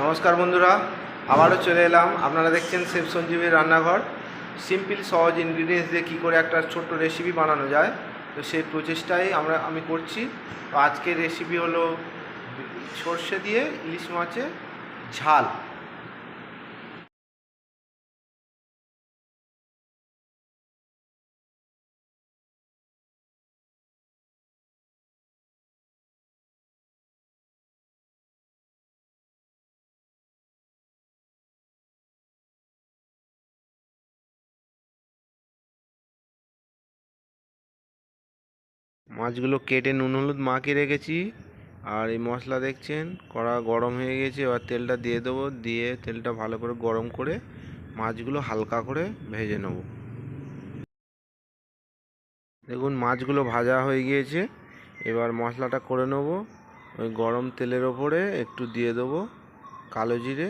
নমস্কার বন্ধুরা, আবারও চলে এলাম। আপনারা দেখছেন শেফ সঞ্জীবের রান্নাঘর। সিম্পল সহজ ইনগ্রিডিয়েন্টস দিয়ে কী করে একটা ছোট্ট রেসিপি বানানো যায়, তো সেই প্রচেষ্টাই আমি করছি। তো আজকের রেসিপি হলো সর্ষে দিয়ে ইলিশ মাছের ঝাল। মাছগুলো কেটে নুন হলুদ মাখিয়ে রেখেছি। আর এই মশলা দেখছেন, কড়া গরম হয়ে গেছে। এবার তেলটা দিয়ে দেবো, দিয়ে তেলটা ভালো করে গরম করে মাছগুলো হালকা করে ভেজে নেব। দেখুন মাছগুলো ভাজা হয়ে গিয়েছে। এবার মশলাটা করে নেব। ওই গরম তেলের ওপরে একটু দিয়ে দেবো কালো জিরে।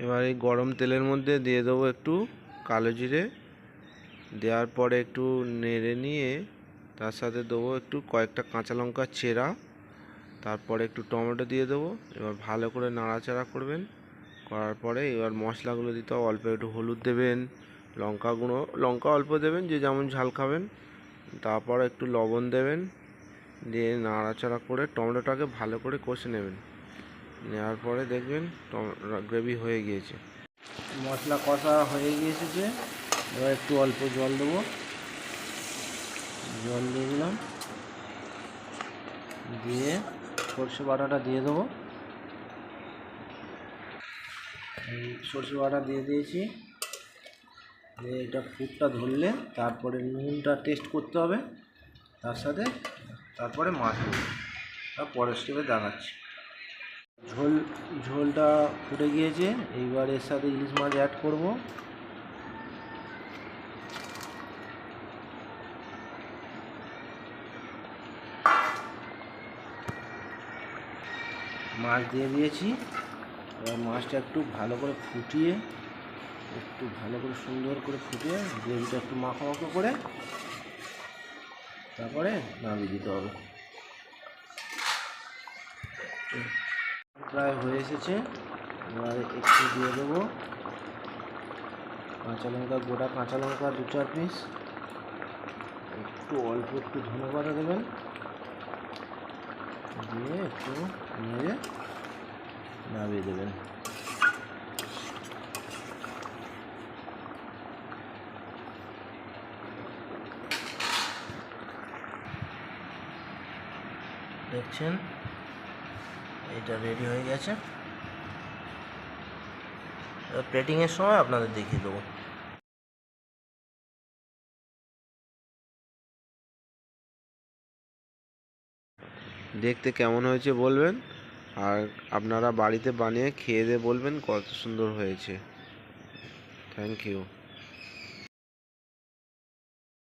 এবার এই গরম তেলের মধ্যে দিয়ে দেবো একটু কালো জিরে। দেওয়ার পরে একটু নেড়ে নিয়ে তার সাথে দেবো একটু কয়েকটা কাঁচা লঙ্কা চেরা। তারপরে একটু টমেটো দিয়ে দেবো। এবার ভালো করে নাড়াচাড়া করবেন। করার পরে এবার মশলাগুলো দিতে হবে। অল্প একটু হলুদ দেবেন, লঙ্কা গুঁড়ো লঙ্কা অল্প দেবেন, যে যেমন ঝাল খাবেন। তারপর একটু লবণ দেবেন, দিয়ে নাড়াচাড়া করে টমেটোটাকে ভালো করে কষে নেবেন। নেওয়ার পরে দেখবেন গ্রেভি হয়ে গিয়েছে, মশলা কষা হয়ে গিয়েছে। এবার একটু অল্প জল দেবো, জল দিয়ে দিলাম, দিয়ে সর্ষে বাটাটা দিয়ে দেবো। এই সর্ষে বাটা দিয়ে দিয়েছি। এটা ফুটটা ধরলে তারপরে নুনটা টেস্ট করতে হবে, তার সাথে তারপরে মাছ দেবো। পরের স্টেপে দেখাচ্ছি। ঝোলটা ফুটে গিয়েছে। এইবার এর সাথে ইলিশ মাছ অ্যাড করব। মাছ দিয়ে দিয়েছি। এবার মাছটা একটু ভালো করে ফুটিয়ে, একটু ভালো করে সুন্দর করে ফুটিয়ে গ্রেভিটা একটু মাখো মাখো করে তারপরে নামিয়ে দিতে হবে। প্রায় হয়ে এসেছে। এবার একটু দিয়ে দেবো কাঁচা লঙ্কা, গোটা কাঁচা লঙ্কা 2-4 পিস। একটু অল্প একটু ধনে পাতা দেবেন, দিয়ে একটু নেড়ে নামিয়ে দেবেন। দেখছেন এটা রেডি হয়ে গেছে। প্লেটিংয়ের সময় আপনাদের দেখিয়ে দেবো। দেখতে কেমন হয়েছে বলবেন, আর আপনারা বাড়িতে বানিয়ে খেয়ে দিয়ে বলবেন কত সুন্দর হয়েছে। Thank you.